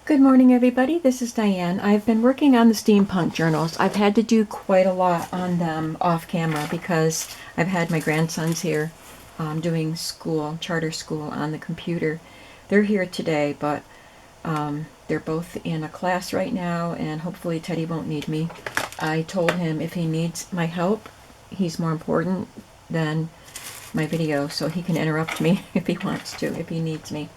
Good morning, everybody. This is Diane. I've been working on the steampunk journals. I've had to do quite a lot on them off camera because I've had my grandsons here doing school, charter school on the computer. They're here today, but they're both in a class right now, and hopefully Teddy won't need me. I told him if he needs my help, he's more important than my video, so he can interrupt me if he wants to, if he needs me.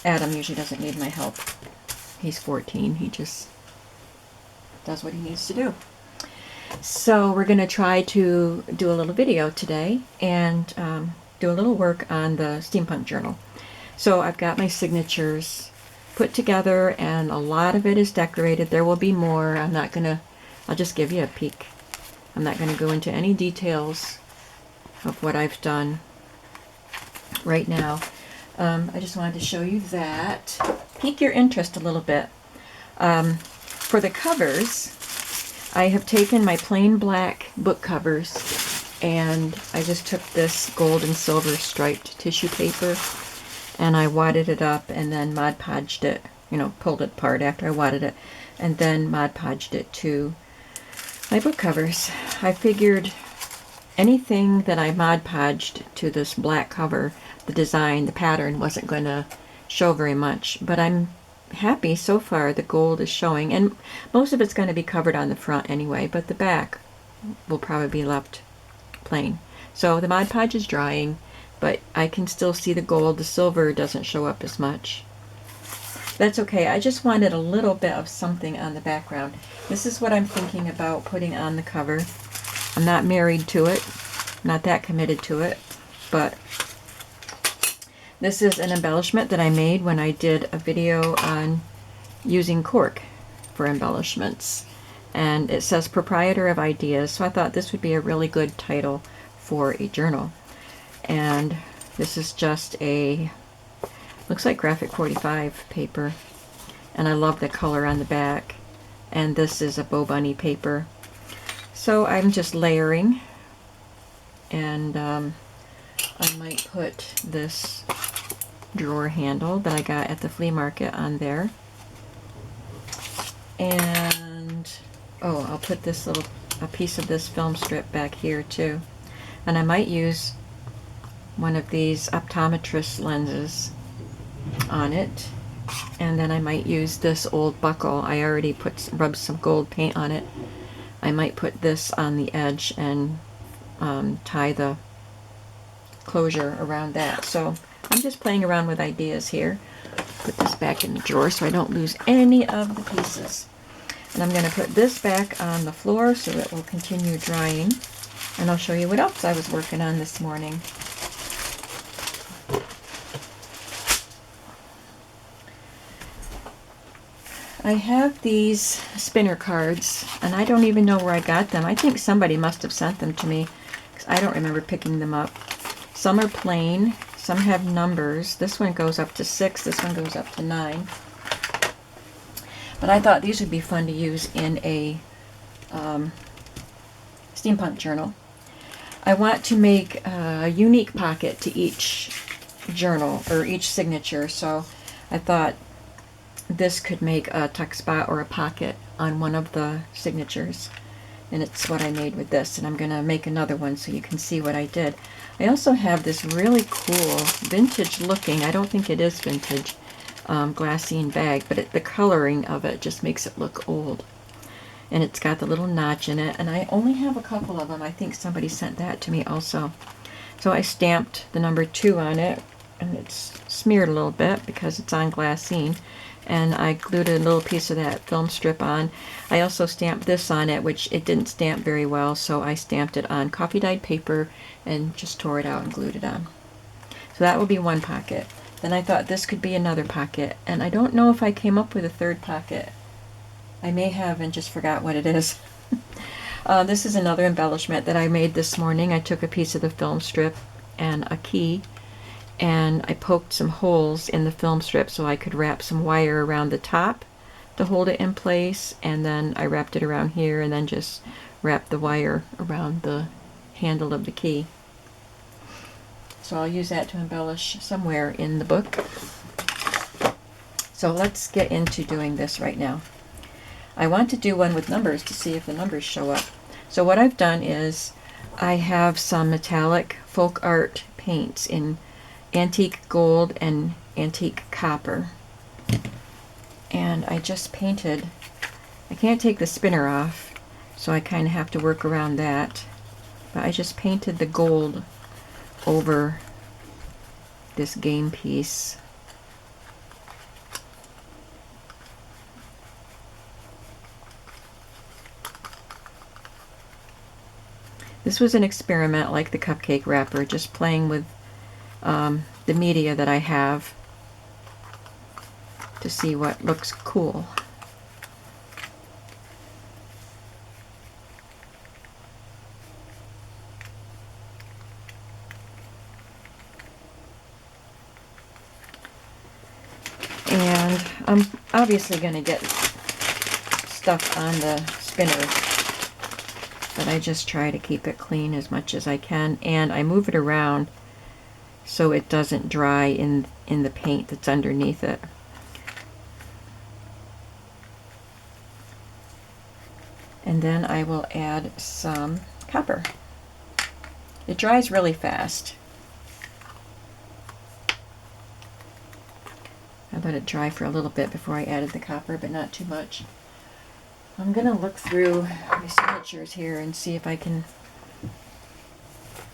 Adam usually doesn't need my help. He's 14. He just does what he needs to do. So we're going to try to do a little video today and do a little work on the steampunk journal. So I've got my signatures put together and a lot of it is decorated. There will be more. I'll just give you a peek. I'm not going to go into any details of what I've done right now. I just wanted to show you that, pique your interest a little bit. For the covers, I have taken my plain black book covers and I just took this gold and silver striped tissue paper and I wadded it up and then Mod Podged it, pulled it apart after I wadded it, and then Mod Podged it to my book covers. I figured anything that I Mod Podged to this black cover, the design, the pattern wasn't going to show very much, but I'm happy so far. The gold is showing, and most of it's going to be covered on the front anyway, but the back will probably be left plain. So the Mod Podge is drying, but I can still see the gold. The silver doesn't show up as much. That's okay. I just wanted a little bit of something on the background. This is what I'm thinking about putting on the cover. I'm not married to it, not that committed to it, but this is an embellishment that I made when I did a video on using cork for embellishments. And it says Proprietor of Ideas, so I thought this would be a really good title for a journal. And this is just looks like graphic 45 paper. And I love the color on the back. And this is a Bow Bunny paper. So I'm just layering. And I might put this drawer handle that I got at the flea market on there. And I'll put a piece of this film strip back here too. And I might use one of these optometrist lenses on it. And then I might use this old buckle. I already rubbed some gold paint on it. I might put this on the edge and tie the closure around that. So I'm just playing around with ideas here. Put this back in the drawer so I don't lose any of the pieces. And I'm going to put this back on the floor so it will continue drying. And I'll show you what else I was working on this morning. I have these spinner cards, and I don't even know where I got them. I think somebody must have sent them to me, because I don't remember picking them up. Some are plain, some have numbers. This one goes up to 6, this one goes up to 9. But I thought these would be fun to use in a steampunk journal. I want to make a unique pocket to each journal, or each signature, so I thought this could make a tuck spot or a pocket on one of the signatures. And it's what I made with this, and I'm going to make another one so you can see what I did. I also have this really cool vintage looking, I don't think it is vintage, glassine bag, but the coloring of it just makes it look old. And it's got the little notch in it, and I only have a couple of them. I think somebody sent that to me also. So I stamped the number 2 on it, and it's smeared a little bit because it's on glassine. And I glued a little piece of that film strip on. I also stamped this on it, which it didn't stamp very well, so I stamped it on coffee dyed paper and just tore it out and glued it on. So that will be one pocket. Then I thought this could be another pocket, and I don't know if I came up with a third pocket. I may have and just forgot what it is. This is another embellishment that I made this morning. I took a piece of the film strip and a key, and I poked some holes in the film strip so I could wrap some wire around the top to hold it in place, and then I wrapped it around here and then just wrapped the wire around the handle of the key. So I'll use that to embellish somewhere in the book. So let's get into doing this right now. I want to do one with numbers to see if the numbers show up. So what I've done is I have some metallic folk art paints in antique gold and antique copper. And I just painted, I can't take the spinner off, so I kind of have to work around that. But I just painted the gold over this game piece. This was an experiment like the cupcake wrapper, just playing with the media that I have to see what looks cool. And I'm obviously going to get stuff on the spinner, but I just try to keep it clean as much as I can, and I move it around so it doesn't dry in the paint that's underneath it. And then I will add some copper. It dries really fast. I let it dry for a little bit before I added the copper, but not too much. I'm going to look through my signatures here and see if I can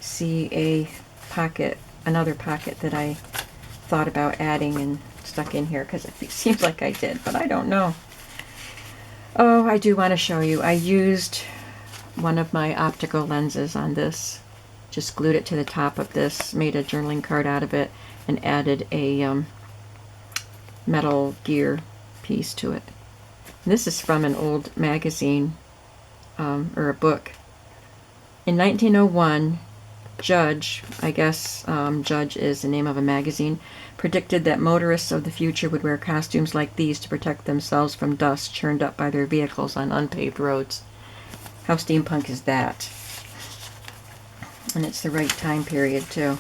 see a pocket, another pocket that I thought about adding and stuck in here, because it seems like I did, but I don't know. Oh, I do want to show you. I used one of my optical lenses on this. Just glued it to the top of this, made a journaling card out of it, and added a metal gear piece to it. This is from an old magazine, or a book. In 1901, Judge, I guess Judge is the name of a magazine, predicted that motorists of the future would wear costumes like these to protect themselves from dust churned up by their vehicles on unpaved roads. How steampunk is that? And it's the right time period, too.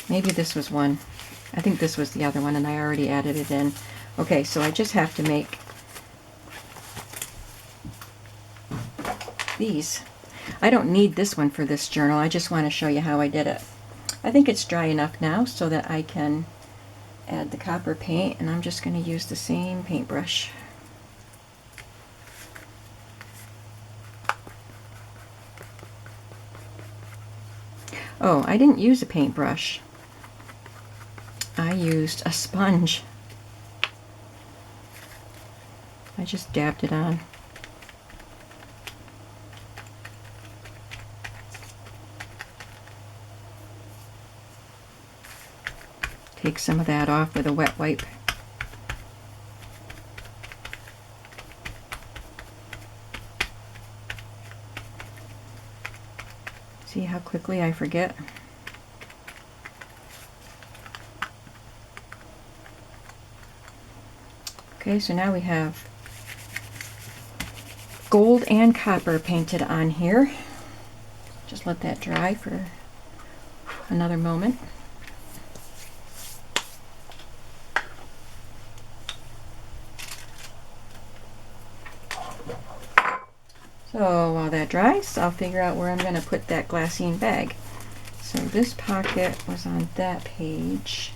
Maybe this was one. I think this was the other one, and I already added it in. Okay, so I just have to make these. I don't need this one for this journal. I just want to show you how I did it. I think it's dry enough now so that I can add the copper paint, and I'm just going to use the same paintbrush. Oh, I didn't use a paintbrush. I used a sponge. I just dabbed it on. Take some of that off with a wet wipe. See how quickly I forget? Okay, so now we have gold and copper painted on here. Just let that dry for another moment. So while that dries, I'll figure out where I'm going to put that glassine bag. So this pocket was on that page.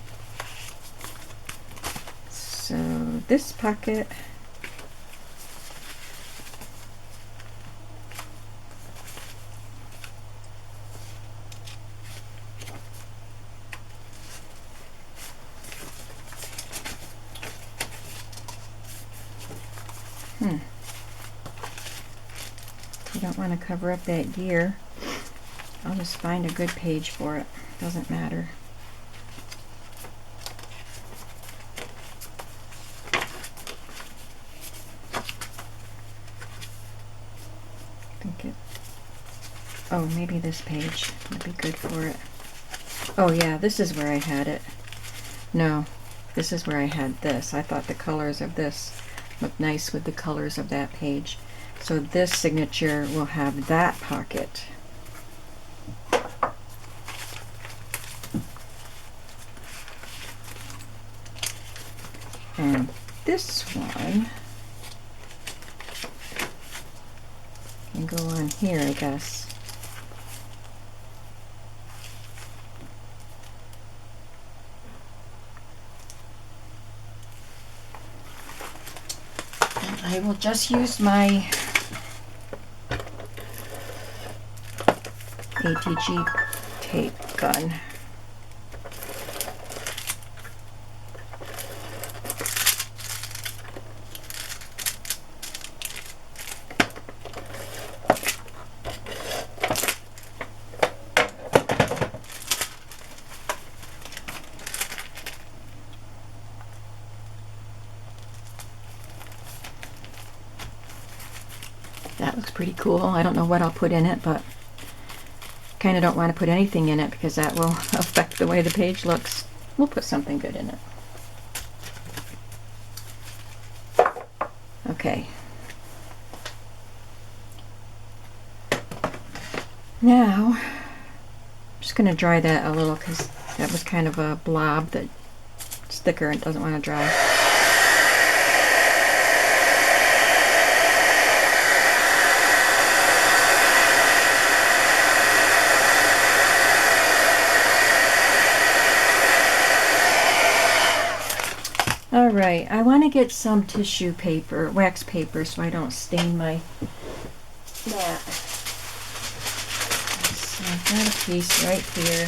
So this pocket, you don't want to cover up that gear. I'll just find a good page for it. Doesn't matter. Oh, maybe this page would be good for it. Oh yeah, this is where I had it. No, this is where I had this. I thought the colors of this looked nice with the colors of that page. So this signature will have that pocket. And this one can go on here, I guess. And I will just use my ATG tape gun. That looks pretty cool. I don't know what I'll put in it, but kind of don't want to put anything in it because that will affect the way the page looks. We'll put something good in it. Okay. Now, I'm just going to dry that a little because that was kind of a blob that's thicker and doesn't want to dry. Alright, I want to get some tissue paper, wax paper, so I don't stain my mat. So I've got a piece right here,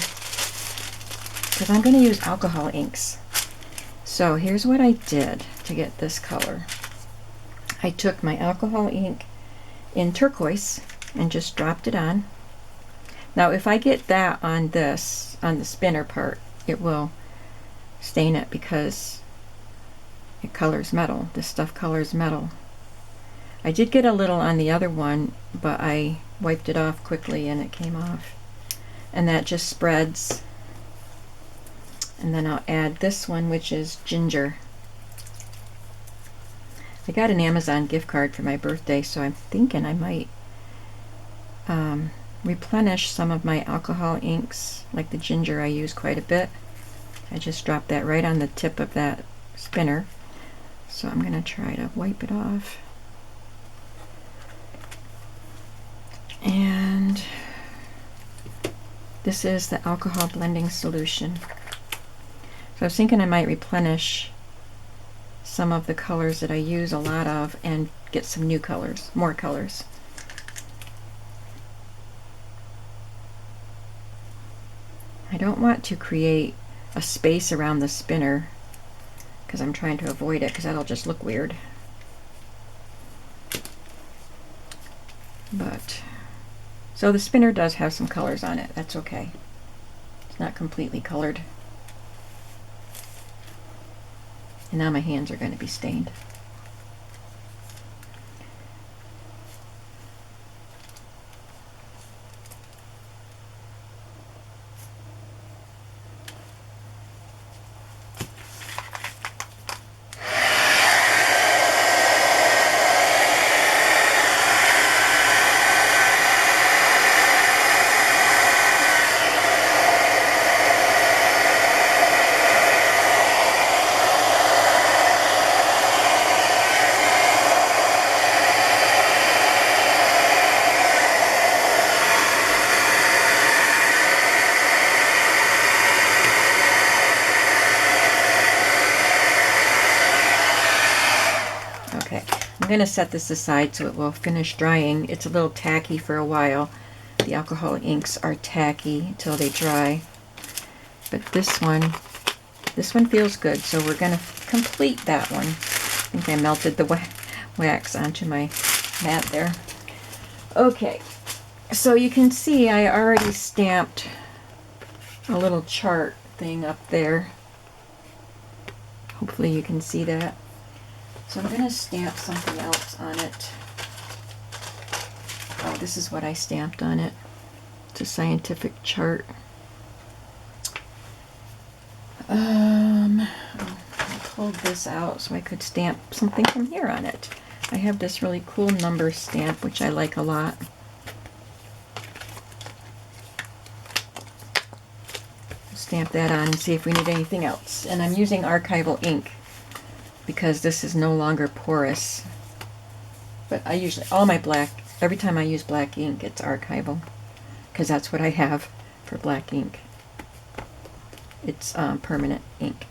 because I'm going to use alcohol inks. So here's what I did to get this color. I took my alcohol ink in turquoise and just dropped it on. Now if I get that on this, on the spinner part, it will stain it because it colors metal. This stuff colors metal. I did get a little on the other one, but I wiped it off quickly and it came off. And that just spreads. And then I'll add this one, which is ginger. I got an Amazon gift card for my birthday, so I'm thinking I might replenish some of my alcohol inks, like the ginger I use quite a bit. I just dropped that right on the tip of that spinner. So I'm going to try to wipe it off. And this is the alcohol blending solution. So I was thinking I might replenish some of the colors that I use a lot of and get some new colors, more colors. I don't want to create a space around the spinner because I'm trying to avoid it because that'll just look weird. But so the spinner does have some colors on it. That's okay. It's not completely colored. And now my hands are going to be stained. I'm going to set this aside so it will finish drying. It's a little tacky for a while. The alcohol inks are tacky until they dry. But this one feels good, so we're going to complete that one. I think I melted the wax onto my mat there. Okay, so you can see I already stamped a little chart thing up there. Hopefully you can see that. So I'm going to stamp something else on it. Oh, this is what I stamped on it. It's a scientific chart. I pulled this out so I could stamp something from here on it. I have this really cool number stamp, which I like a lot. Stamp that on and see if we need anything else. And I'm using archival ink. because this is no longer porous. But I usually, all my black, every time I use black ink, it's archival, because that's what I have for black ink. It's permanent ink.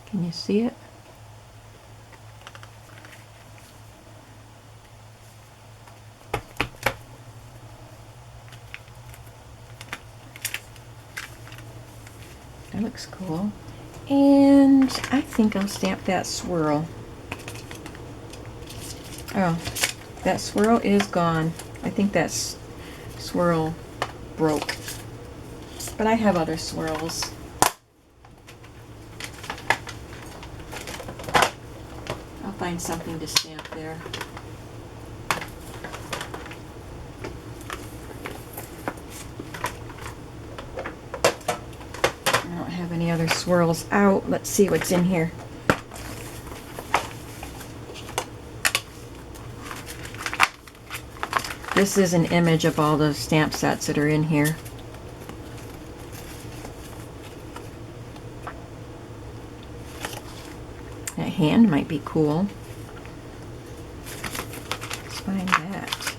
Can you see it? That looks cool. And I think I'll stamp that swirl. Oh, that swirl is gone. I think that swirl broke. But I have other swirls. I'll find something to stamp there. I don't have any other swirls out. Let's see what's in here. This is an image of all the stamp sets that are in here. That hand might be cool. Let's find that.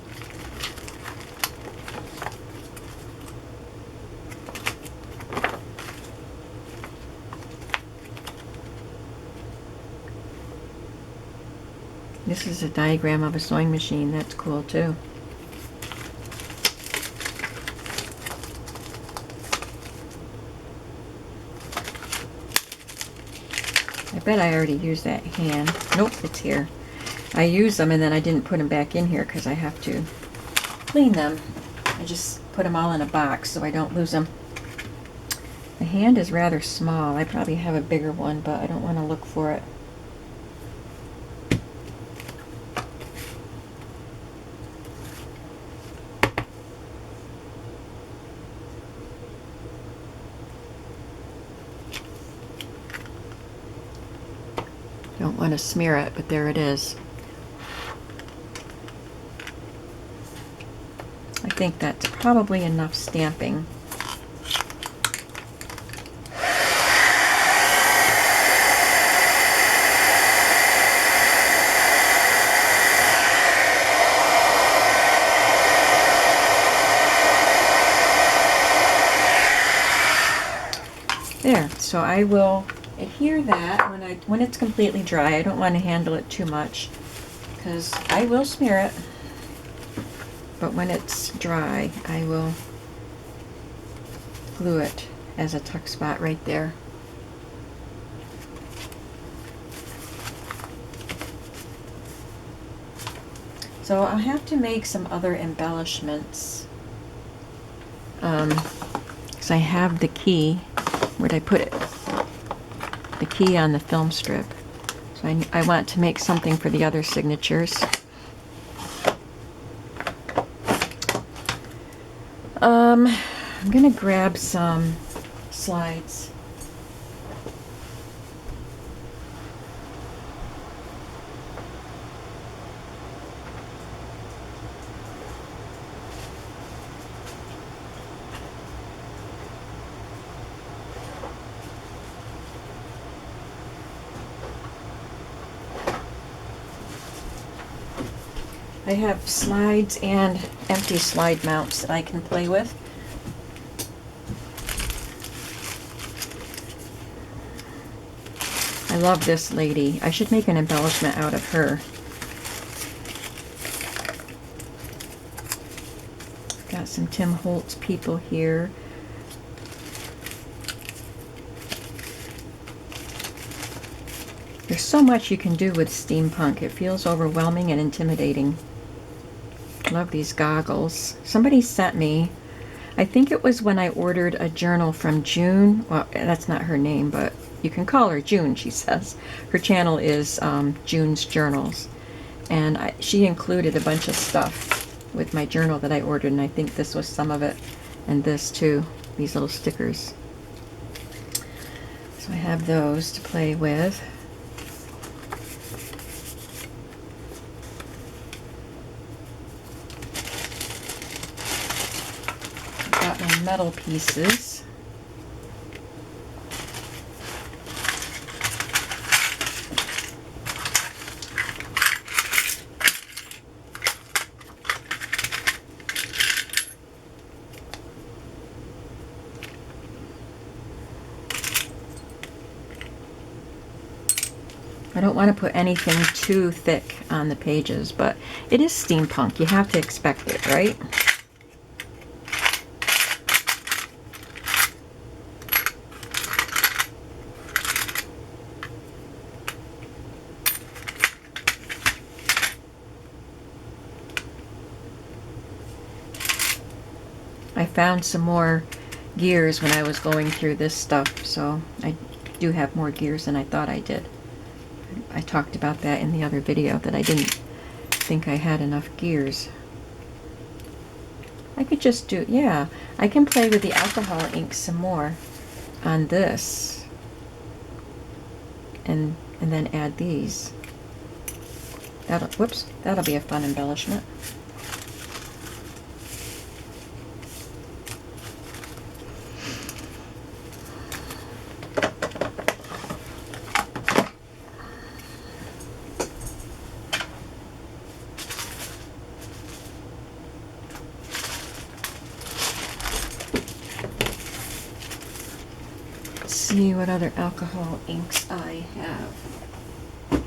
This is a diagram of a sewing machine. That's cool too. I bet I already used that hand. Nope, it's here. I used them and then I didn't put them back in here because I have to clean them. I just put them all in a box so I don't lose them. The hand is rather small. I probably have a bigger one, but I don't want to look for it. Don't want to smear it, but there it is. I think that's probably enough stamping. There, so I will adhere that when it's completely dry. I don't want to handle it too much because I will smear it, but when it's dry I will glue it as a tuck spot right there. So I'll have to make some other embellishments because I have the key. Where'd I put it? The key on the film strip. So I want to make something for the other signatures. I'm gonna grab some slides. I have slides and empty slide mounts that I can play with. I love this lady. I should make an embellishment out of her. Got some Tim Holtz people here. There's so much you can do with steampunk. It feels overwhelming and intimidating. Love these goggles. Somebody sent me, I think it was when I ordered a journal from June. Well, that's not her name, but you can call her June, she says. Her channel is June's Journals. And she included a bunch of stuff with my journal that I ordered, and I think this was some of it. And this too, these little stickers. So I have those to play with. metal pieces. I don't want to put anything too thick on the pages, but it is steampunk. You have to expect it, right? I found some more gears when I was going through this stuff, so I do have more gears than I thought I did. I talked about that in the other video, that I didn't think I had enough gears. I could just do, yeah, I can play with the alcohol ink some more on this, and then add these. That'll be a fun embellishment. See what other alcohol inks I have.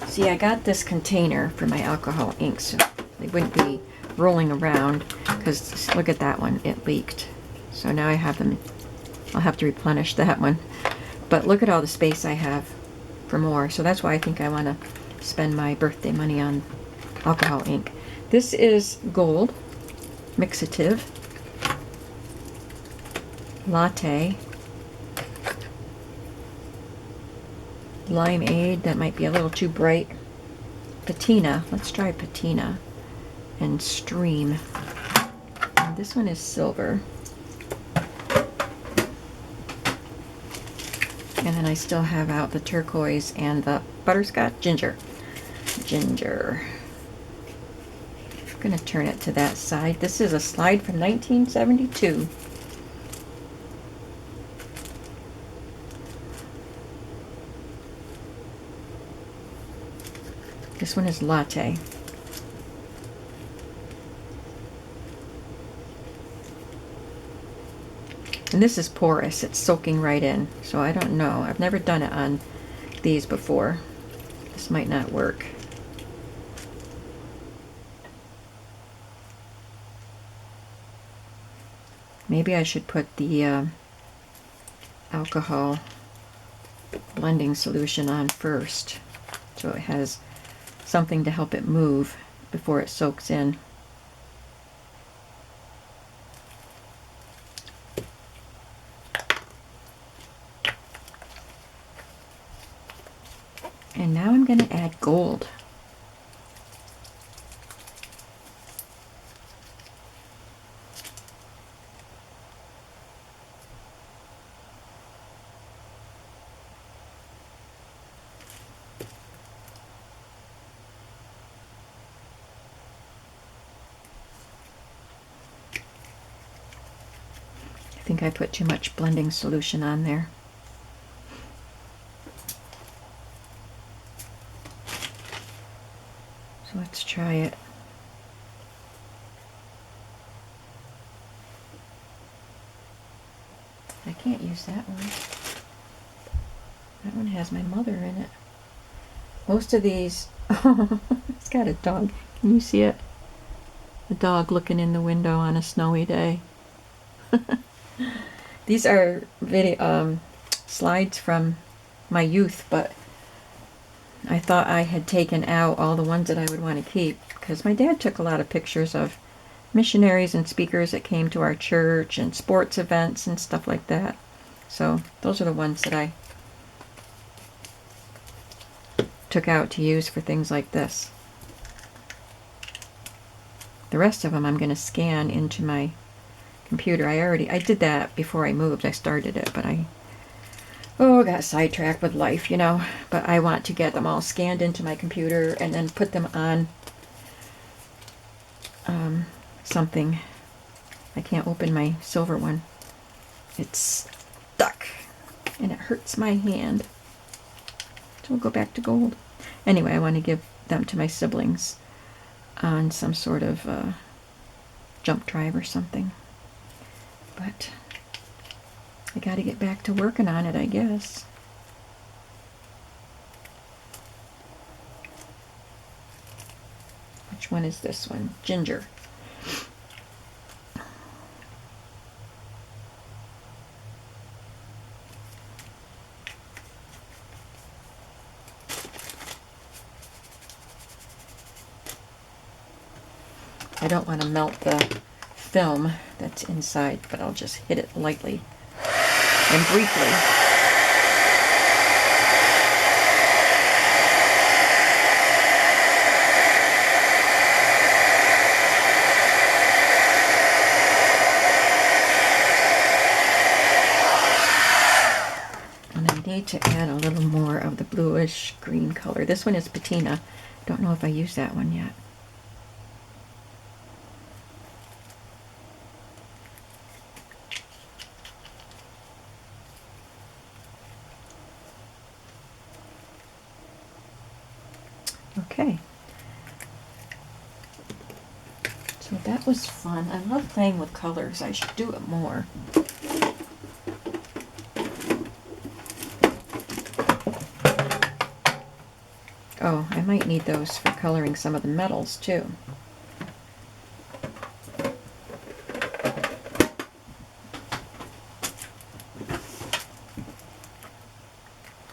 See, I got this container for my alcohol inks, so they wouldn't be rolling around, because look at that one, it leaked. So now I have them, I'll have to replenish that one. But look at all the space I have for more, so that's why I think I want to spend my birthday money on alcohol ink. This is gold, mixative, latte, limeade, that might be a little too bright, patina, let's try patina, and stream. And this one is silver. And then I still have out the turquoise and the butterscotch ginger. Ginger. I'm going to turn it to that side. This is a slide from 1972. This one is latte. And this is porous, it's soaking right in. So I don't know, I've never done it on these before. This might not work. Maybe I should put the alcohol blending solution on first, so it has something to help it move before it soaks in. And now I'm going to add gold. I think I put too much blending solution on there. So let's try it. I can't use that one. That one has my mother in it. Most of these, oh, it's got a dog. Can you see it? A dog looking in the window on a snowy day. These are video slides from my youth, but I thought I had taken out all the ones that I would want to keep, because my dad took a lot of pictures of missionaries and speakers that came to our church and sports events and stuff like that. So those are the ones that I took out to use for things like this. The rest of them I'm going to scan into my computer. I did that before I moved. I started it, but I got sidetracked with life, you know. But I want to get them all scanned into my computer and then put them on something I can't open my silver one. It's stuck and it hurts my hand. So we'll go back to gold. Anyway, I want to give them to my siblings on some sort of jump drive or something. But I got to get back to working on it, I guess. Which one is this one? Ginger. I don't want to melt the film that's inside, but I'll just hit it lightly and briefly. And I need to add a little more of the bluish green color. This one is patina. Don't know if I used that one yet. Okay, so that was fun. I love playing with colors. I should do it more. Oh, I might need those for coloring some of the metals too.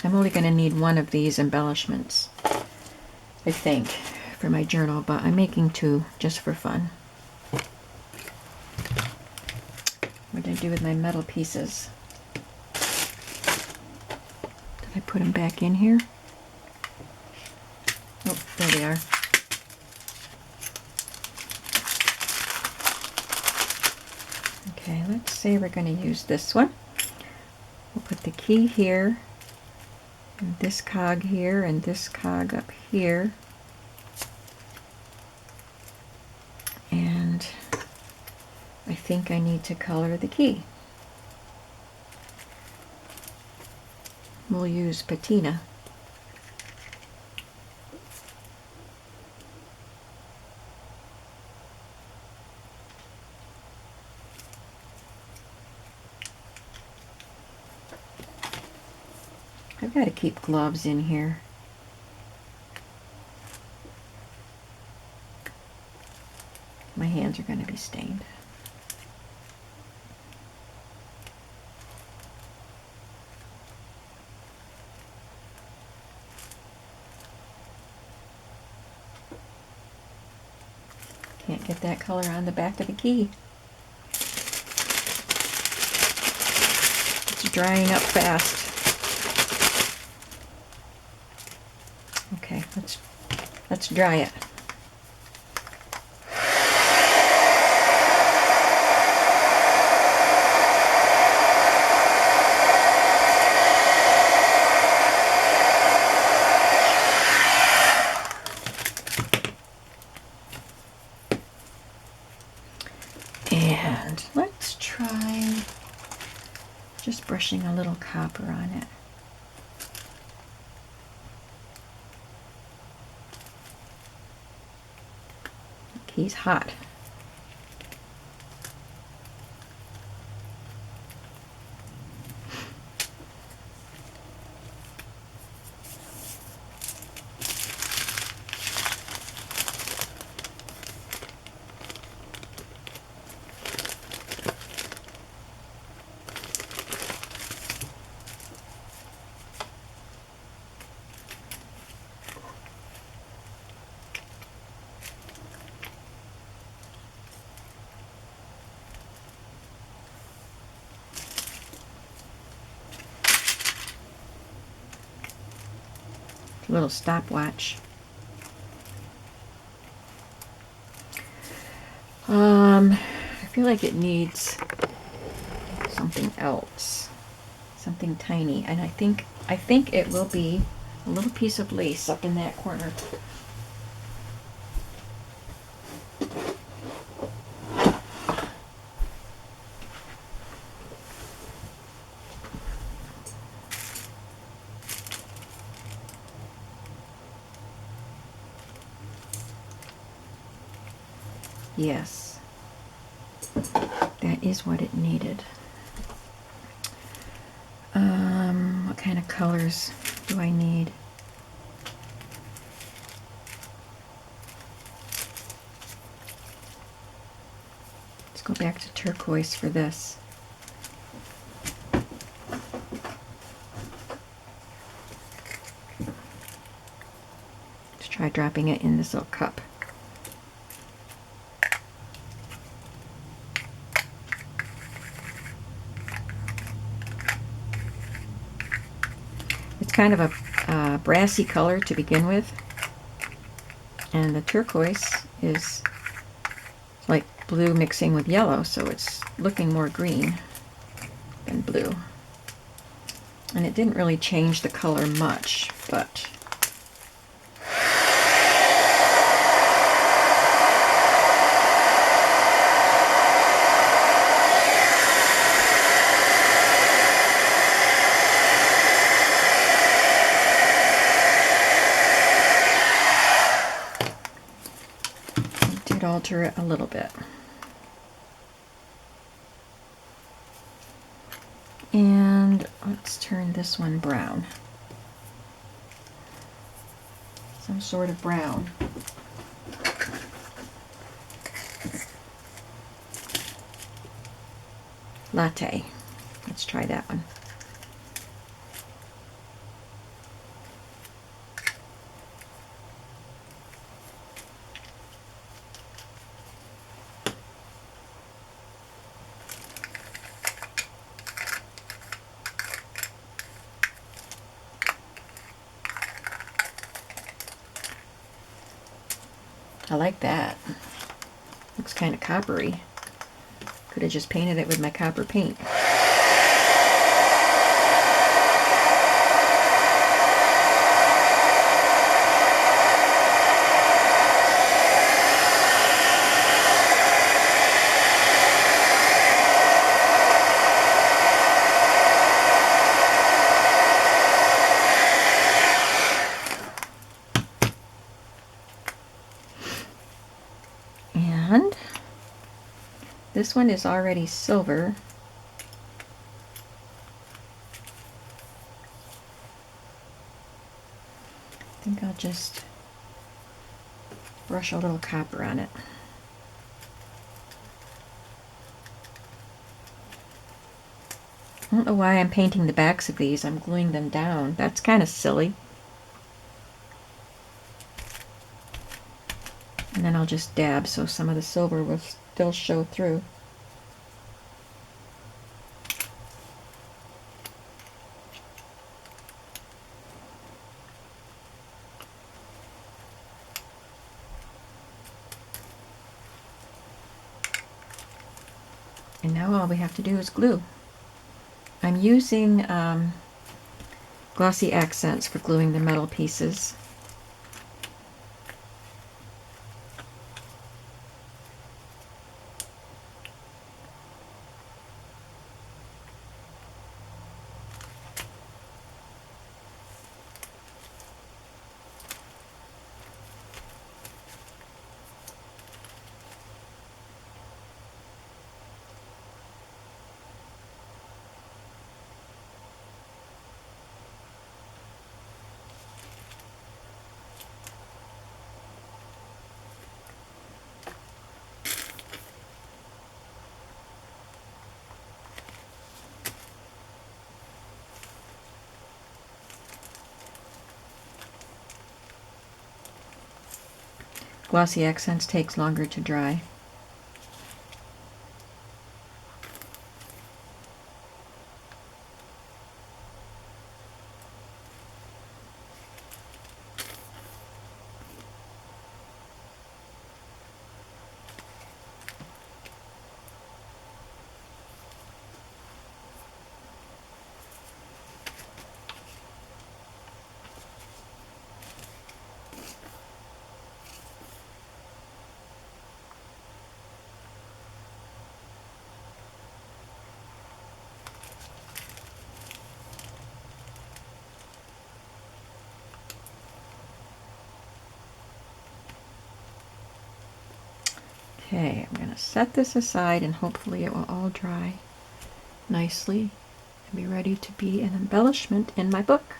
I'm only going to need one of these embellishments, I think, for my journal, but I'm making two just for fun. What did I do with my metal pieces? Did I put them back in here? Oh, there they are. Okay, let's say we're going to use this one. We'll put the key here, and this cog here, and this cog up here. And I think I need to color the key. We'll use patina. I've got to keep gloves in here. My hands are going to be stained. Can't get that color on the back of the key. It's drying up fast. Okay, let's dry it. And let's try just brushing a little copper on it. He's hot. Little stopwatch. I feel like it needs something else, something tiny, and I think it will be a little piece of lace up in that corner. Yes, that is what it needed. What kind of colors do I need? Let's go back to turquoise for this. Let's try dropping it in this little cup. It's kind of a brassy color to begin with, and the turquoise is like blue mixing with yellow, so it's looking more green than blue. And it didn't really change the color much, but it did alter it a little bit. And let's turn this one brown. Some sort of brown. Latte. Let's try that one. I like that. Looks kind of coppery. Could have just painted it with my copper paint. And this one is already silver. I think I'll just brush a little copper on it. I don't know why I'm painting the backs of these. I'm gluing them down. That's kind of silly. And then I'll just dab so some of the silver will still show through. And now all we have to do is glue. I'm using glossy accents for gluing the metal pieces. Glossy accents takes longer to dry. Okay, I'm going to set this aside and hopefully it will all dry nicely and be ready to be an embellishment in my book.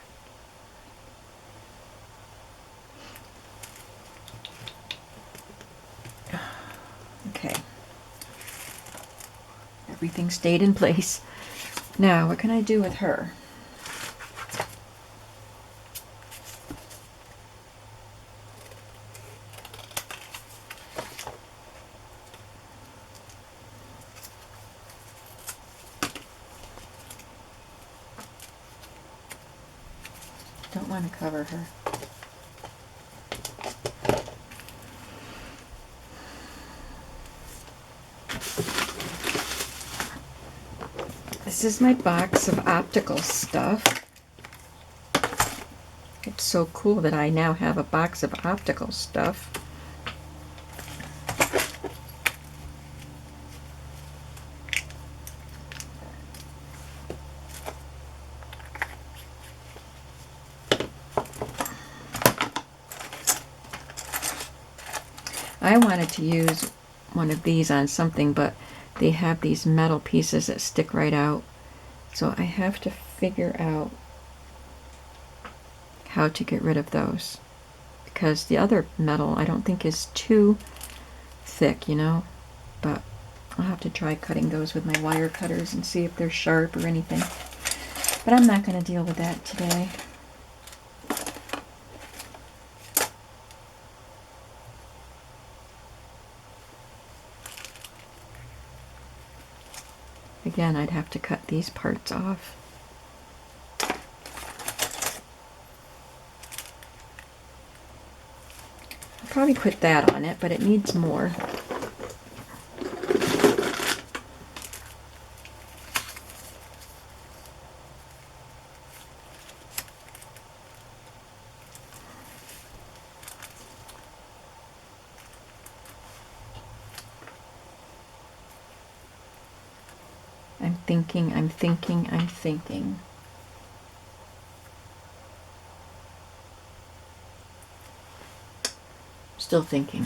Okay, everything stayed in place. Now, what can I do with her? Don't want to cover her. This is my box of optical stuff. It's so cool that I now have a box of optical stuff. I wanted to use one of these on something, but they have these metal pieces that stick right out. So I have to figure out how to get rid of those. Because the other metal I don't think is too thick, you know. But I'll have to try cutting those with my wire cutters and see if they're sharp or anything. But I'm not going to deal with that today. Again, I'd have to cut these parts off. I'll probably put that on it, but it needs more. I'm thinking. Still thinking.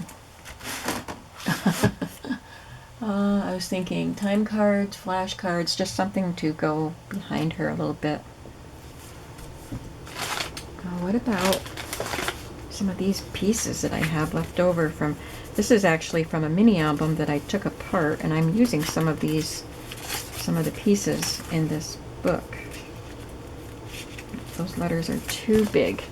I was thinking time cards, flashcards, just something to go behind her a little bit. What about some of these pieces that I have left over from, this is actually from a mini album that I took apart, and I'm using some of the pieces in this book. Those letters are too big.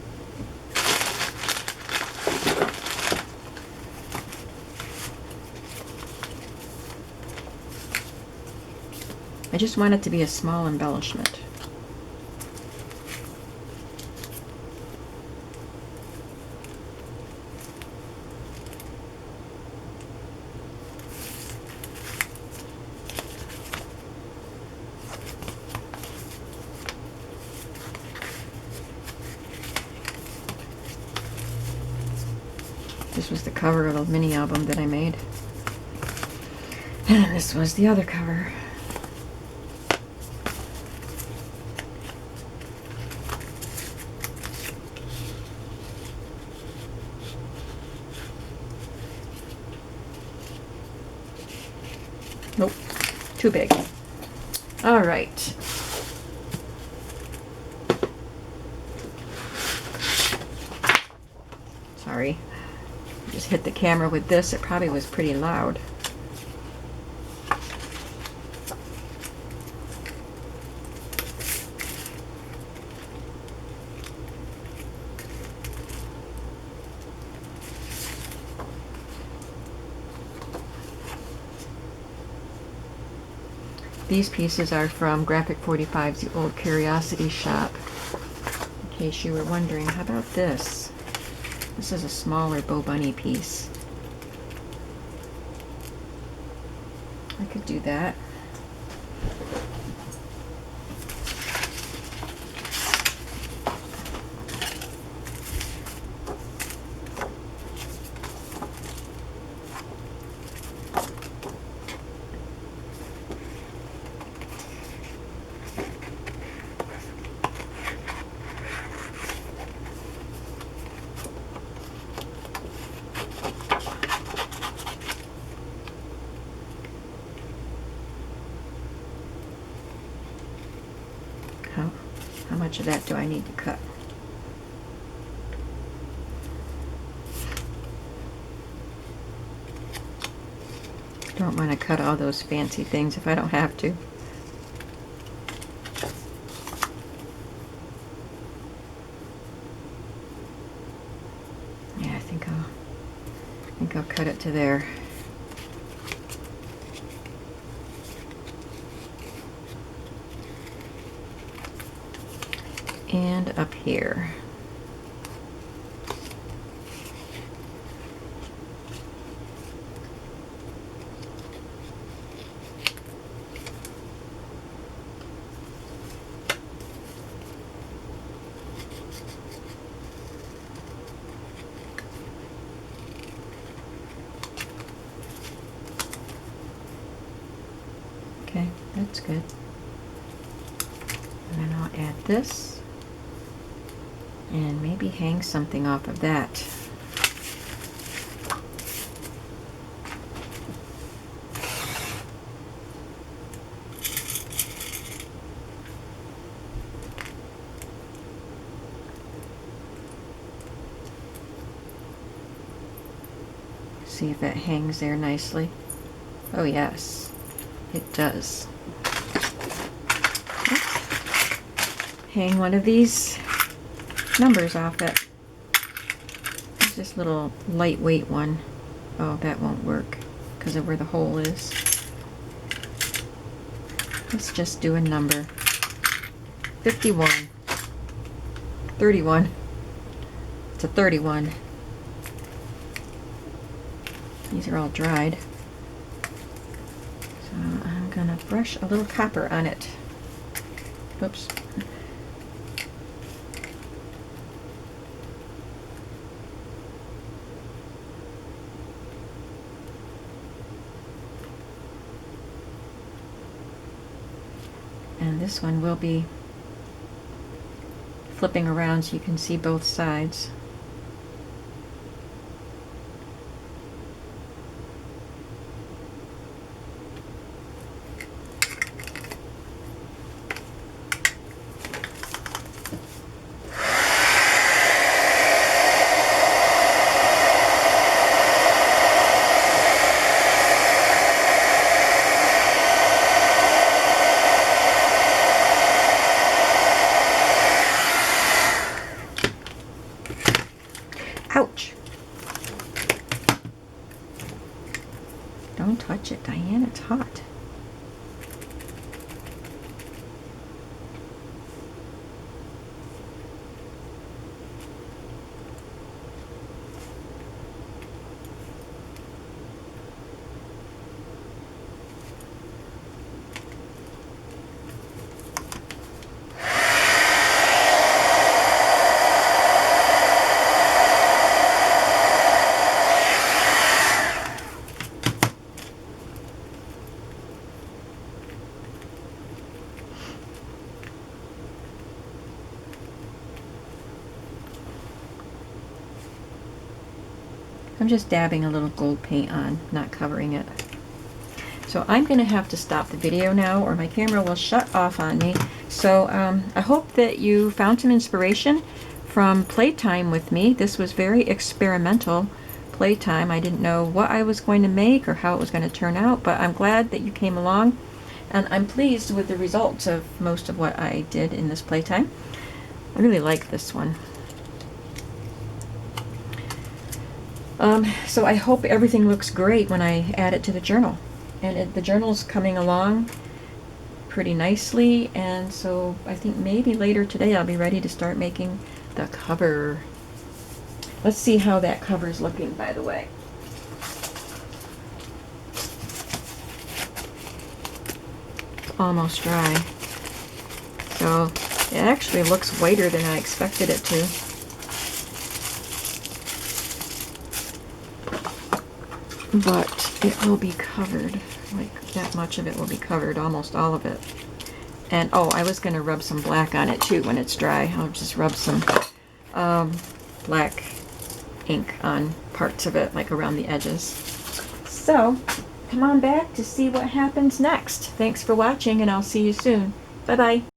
I just want it to be a small embellishment. This was the cover of a mini album that I made. And this was the other cover. Nope, too big. All right. Sorry. Just hit the camera with this. It probably was pretty loud. These pieces are from Graphic 45's The Old Curiosity Shop. In case you were wondering, how about this? This is a smaller Bo Bunny piece. I could do that. How much of that do I need to cut? Don't want to cut all those fancy things if I don't have to. Yeah, I think I'll cut it to there. And up here. Okay, that's good. And then I'll add this. And maybe hang something off of that. See if it hangs there nicely. Oh yes, it does. Hang one of these numbers off it. There's this little lightweight one. Oh, that won't work because of where the hole is. Let's just do a number. 51. 31. It's a 31. These are all dried. So I'm gonna brush a little copper on it. Oops. And this one will be flipping around so you can see both sides. Ouch! Don't touch it, Diane, it's hot. I'm just dabbing a little gold paint on, not covering it. So I'm going to have to stop the video now or my camera will shut off on me. So I hope that you found some inspiration from playtime with me. This was very experimental playtime. I didn't know what I was going to make or how it was going to turn out, but I'm glad that you came along and I'm pleased with the results of most of what I did in this playtime. I really like this one. So I hope everything looks great when I add it to the journal. And the journal's coming along pretty nicely, and so I think maybe later today I'll be ready to start making the cover. Let's see how that cover's looking, by the way. It's almost dry. So it actually looks whiter than I expected it to. But it will be covered, like that much of it will be covered, almost all of it. And oh, I was going to rub some black on it too when it's dry. I'll just rub some black ink on parts of it, like around the edges. So, come on back to see what happens next. Thanks for watching, and I'll see you soon. Bye-bye.